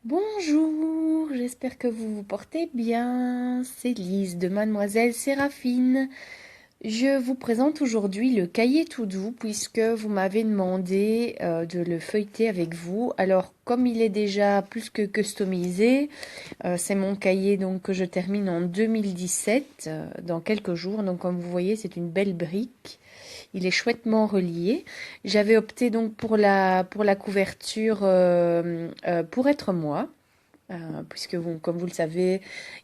Bonjour, j'espère que vous vous portez bien. C'est Lise de Mademoiselle Séraphine. Je vous présente aujourd'hui le cahier tout doux puisque vous m'avez demandé de le feuilleter avec vous. Alors, comme il est déjà plus que customisé, c'est mon cahier donc que je termine en 2017, dans quelques jours. Donc, comme vous voyez, c'est une belle brique. Il est chouettement relié. J'avais opté donc pour la couverture pour être moi. Puisque vous, comme vous le savez,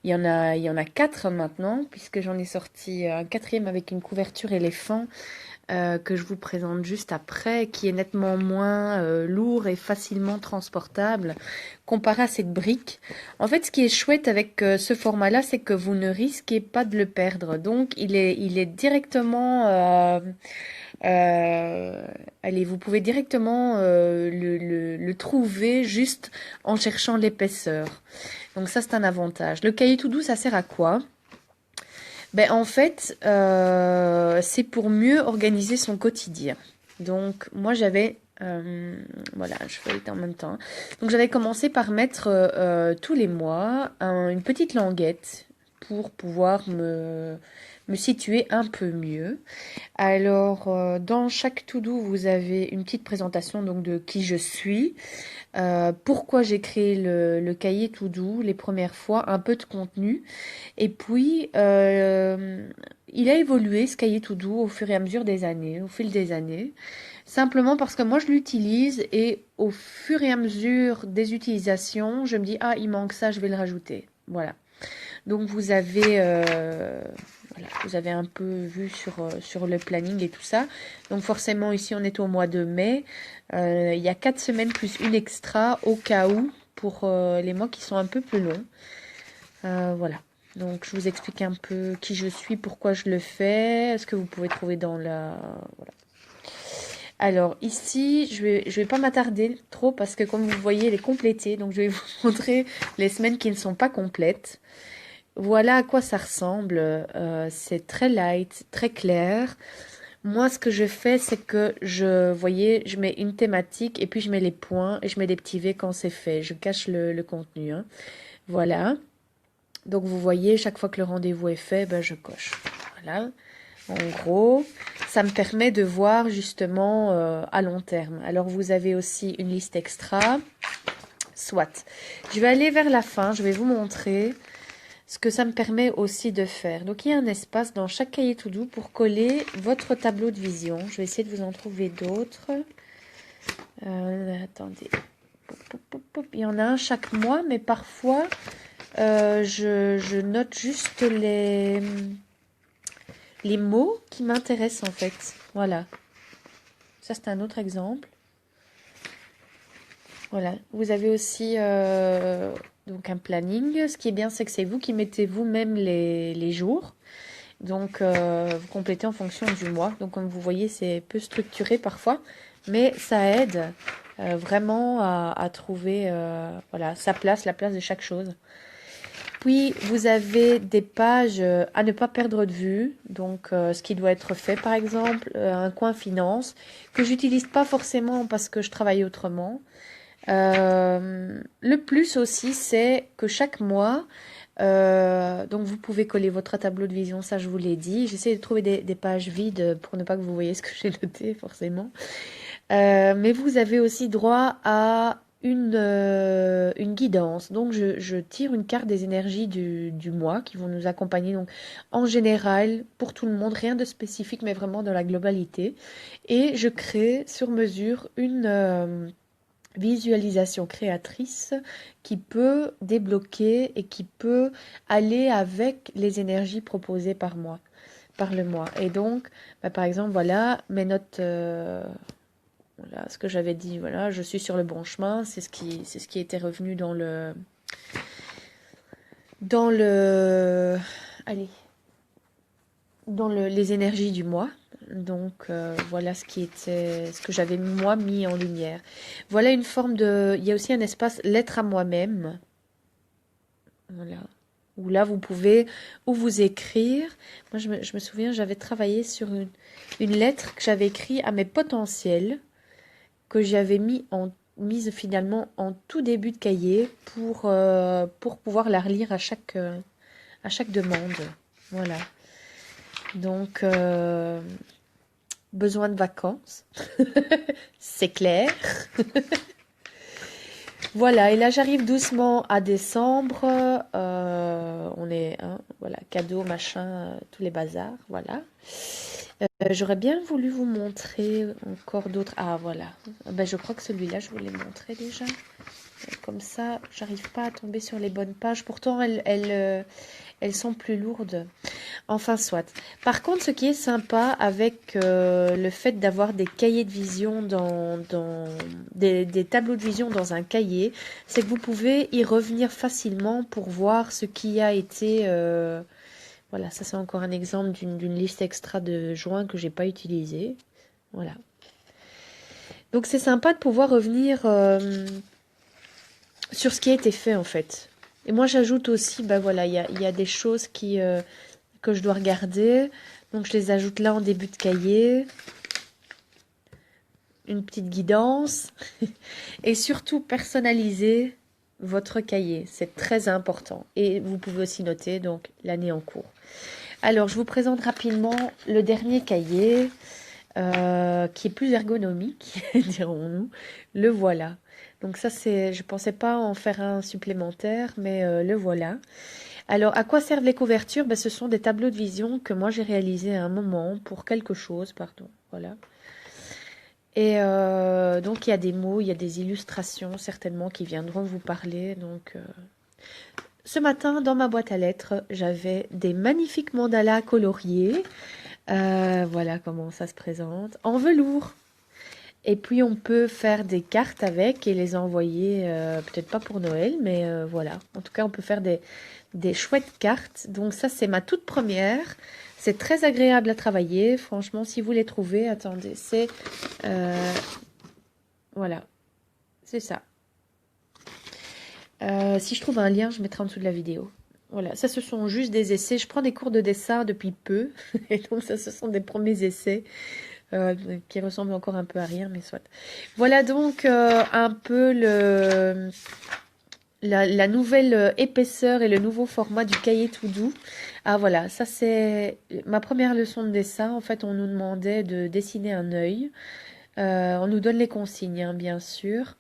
il y en a quatre maintenant, puisque j'en ai sorti un quatrième avec une couverture éléphant que je vous présente juste après, qui est nettement moins lourd et facilement transportable comparé à cette brique. En fait, ce qui est chouette avec ce format-là, c'est que vous ne risquez pas de le perdre. Donc, il est directement euh, allez, vous pouvez directement le trouver juste en cherchant l'épaisseur. Donc ça, c'est un avantage. Le cahier tout doux, ça sert à quoi? Ben, en fait, c'est pour mieux organiser son quotidien. Donc moi, voilà, je fais en même temps. Donc j'avais commencé par mettre tous les mois une petite languette pour pouvoir me situer un peu mieux. Alors, dans chaque to-do, vous avez une petite présentation donc de qui je suis, pourquoi j'ai créé le cahier to-do les premières fois, un peu de contenu. Et puis, il a évolué ce cahier to-do au fur et à mesure des années, au fil des années. Simplement parce que moi, je l'utilise et au fur et à mesure des utilisations, je me dis, ah, il manque ça, je vais le rajouter. Voilà. Donc voilà, vous avez un peu vu sur le planning et tout ça. Donc forcément ici on est au mois de mai. Il y a 4 semaines plus une extra au cas où pour les mois qui sont un peu plus longs. Voilà. Donc je vous explique un peu qui je suis, pourquoi je le fais, ce que vous pouvez trouver dans la... Voilà. Alors ici, je vais pas m'attarder trop parce que comme vous voyez, elle est complétée. Donc je vais vous montrer les semaines qui ne sont pas complètes. Voilà à quoi ça ressemble. C'est très light, très clair. Moi, ce que je fais, c'est que voyez, je mets une thématique et puis je mets les points et je mets des petits V quand c'est fait. Je cache le contenu, hein. Voilà. Donc, vous voyez, chaque fois que le rendez-vous est fait, ben, je coche. Voilà. En gros, ça me permet de voir justement à long terme. Alors, vous avez aussi une liste extra. Soit. Je vais aller vers la fin. Je vais vous montrer ce que ça me permet aussi de faire. Donc il y a un espace dans chaque cahier to do pour coller votre tableau de vision. Je vais essayer de vous en trouver d'autres. Attendez. Il y en a un chaque mois, mais parfois je note juste les mots qui m'intéressent en fait. Voilà. Ça c'est un autre exemple. Voilà. Vous avez aussi donc un planning. Ce qui est bien, c'est que c'est vous qui mettez vous-même les jours. Donc, vous complétez en fonction du mois. Donc, comme vous voyez, c'est peu structuré parfois, mais ça aide vraiment à trouver voilà, sa place, la place de chaque chose. Puis, vous avez des pages à ne pas perdre de vue. Donc, ce qui doit être fait, par exemple, un coin finance, que j'utilise pas forcément parce que je travaille autrement. Le plus aussi, c'est que chaque mois, donc vous pouvez coller votre tableau de vision, ça je vous l'ai dit. J'essaie de trouver des pages vides pour ne pas que vous voyez ce que j'ai noté forcément. Mais vous avez aussi droit à une guidance. Donc je tire une carte des énergies du mois qui vont nous accompagner donc en général pour tout le monde, rien de spécifique mais vraiment dans la globalité. Et je crée sur mesure une visualisation créatrice qui peut débloquer et qui peut aller avec les énergies proposées par moi, par le mois. Et donc, bah, par exemple, voilà mes notes, voilà ce que j'avais dit, voilà, je suis sur le bon chemin, c'est ce qui était revenu dans le, allez, les énergies du mois. Donc voilà ce que j'avais moi mis en lumière. Voilà une forme de, il y a aussi un espace lettre à moi-même. Voilà. Où là vous pouvez ou vous écrire. Moi je me souviens, j'avais travaillé sur une lettre que j'avais écrite à mes potentiels, que j'avais mis en mise finalement en tout début de cahier pour pouvoir la relire à chaque demande. Voilà. Donc, besoin de vacances, c'est clair. Voilà, et là j'arrive doucement à décembre. On est, hein, voilà, cadeau, machin, tous les bazars, voilà. J'aurais bien voulu vous montrer encore d'autres. Ah voilà, ben, je crois que celui-là je vous l'ai montré déjà. Comme ça, j'arrive pas à tomber sur les bonnes pages. Pourtant, elles sont plus lourdes. Enfin, soit. Par contre, ce qui est sympa avec le fait d'avoir des cahiers de vision des tableaux de vision dans un cahier, c'est que vous pouvez y revenir facilement pour voir ce qui a été. Voilà, ça c'est encore un exemple d'une liste extra de joints que j'ai pas utilisée. Voilà. Donc c'est sympa de pouvoir revenir sur ce qui a été fait en fait. Et moi j'ajoute aussi, bah voilà, il y a des choses que je dois regarder. Donc je les ajoute là en début de cahier. Une petite guidance. Et surtout personnaliser votre cahier. C'est très important. Et vous pouvez aussi noter donc l'année en cours. Alors je vous présente rapidement le dernier cahier qui est plus ergonomique, dirons-nous. Le voilà. Donc ça c'est, je pensais pas en faire un supplémentaire, mais le voilà. Alors, à quoi servent les couvertures? Ben, ce sont des tableaux de vision que moi j'ai réalisés à un moment pour quelque chose, pardon. Voilà. Et donc, il y a des mots, il y a des illustrations certainement qui viendront vous parler. Donc, ce matin, dans ma boîte à lettres, j'avais des magnifiques mandalas coloriés. Voilà comment ça se présente. En velours. Et puis, on peut faire des cartes avec et les envoyer, peut-être pas pour Noël, mais voilà. En tout cas, on peut faire des chouettes cartes. Donc ça, c'est ma toute première. C'est très agréable à travailler. Franchement, si vous les trouvez, attendez, c'est... voilà, c'est ça. Si je trouve un lien, je mettrai en dessous de la vidéo. Voilà, ça ce sont juste des essais. Je prends des cours de dessin depuis peu. Et donc ça, ce sont des premiers essais qui ressemblent encore un peu à rien, mais soit. Voilà donc un peu la nouvelle épaisseur et le nouveau format du cahier tout doux. Ah voilà, ça c'est ma première leçon de dessin. En fait, on nous demandait de dessiner un œil. On nous donne les consignes, hein, bien sûr.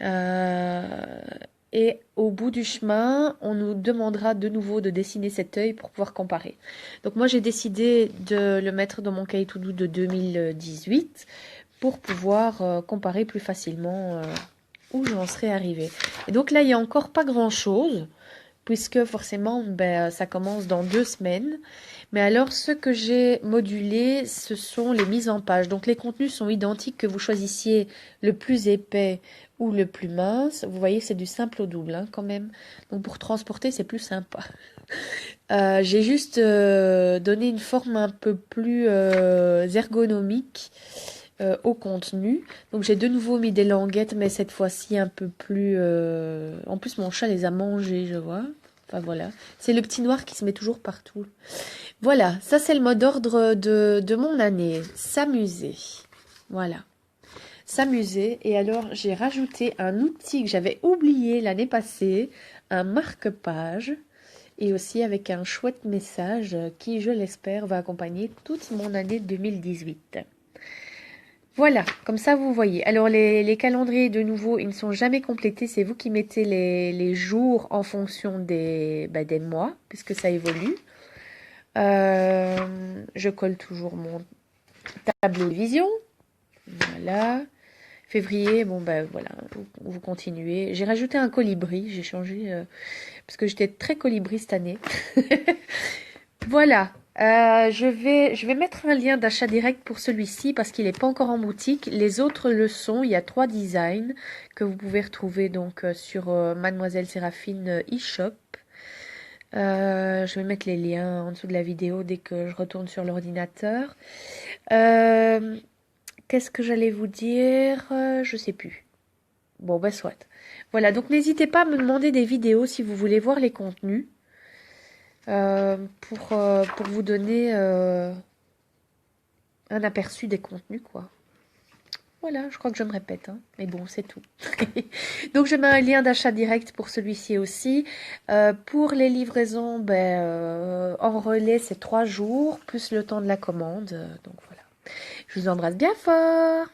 Euh, et au bout du chemin, on nous demandera de nouveau de dessiner cet œil pour pouvoir comparer. Donc moi, j'ai décidé de le mettre dans mon cahier tout doux de 2018 pour pouvoir comparer plus facilement où j'en serais arrivée. Et donc là, il n'y a encore pas grand-chose, puisque forcément, ben, ça commence dans 2 semaines. Mais alors, ce que j'ai modulé, ce sont les mises en page. Donc les contenus sont identiques, que vous choisissiez le plus épais ou le plus mince. Vous voyez, c'est du simple au double, hein, quand même. Donc pour transporter, c'est plus sympa. J'ai juste donné une forme un peu plus ergonomique au contenu. Donc j'ai de nouveau mis des languettes, mais cette fois-ci un peu plus... En plus, mon chat les a mangées, je vois. Enfin voilà. C'est le petit noir qui se met toujours partout. Voilà, ça c'est le mot d'ordre de mon année. S'amuser. Voilà. S'amuser. Et alors, j'ai rajouté un outil que j'avais oublié l'année passée, un marque-page, et aussi avec un chouette message qui, je l'espère, va accompagner toute mon année 2018. Voilà, comme ça vous voyez. Alors les calendriers, de nouveau, ils ne sont jamais complétés. C'est vous qui mettez les jours en fonction des mois, puisque ça évolue. Je colle toujours mon tableau de vision. Voilà. Février, bon ben voilà, vous continuez. J'ai rajouté un colibri, j'ai changé parce que j'étais très colibri cette année. Voilà. Je vais mettre un lien d'achat direct pour celui-ci parce qu'il n'est pas encore en boutique. Les autres le sont. Il y a 3 designs que vous pouvez retrouver donc sur Mademoiselle Séraphine eShop. Je vais mettre les liens en dessous de la vidéo dès que je retourne sur l'ordinateur. Qu'est-ce que j'allais vous dire? Je sais plus. Bon, bah soit. Voilà, donc n'hésitez pas à me demander des vidéos si vous voulez voir les contenus pour vous donner un aperçu des contenus, quoi. Voilà, je crois que je me répète, hein, mais bon, c'est tout. Donc, je mets un lien d'achat direct pour celui-ci aussi. Pour les livraisons, en relais, c'est 3 jours, plus le temps de la commande. Donc, voilà. Je vous embrasse bien fort.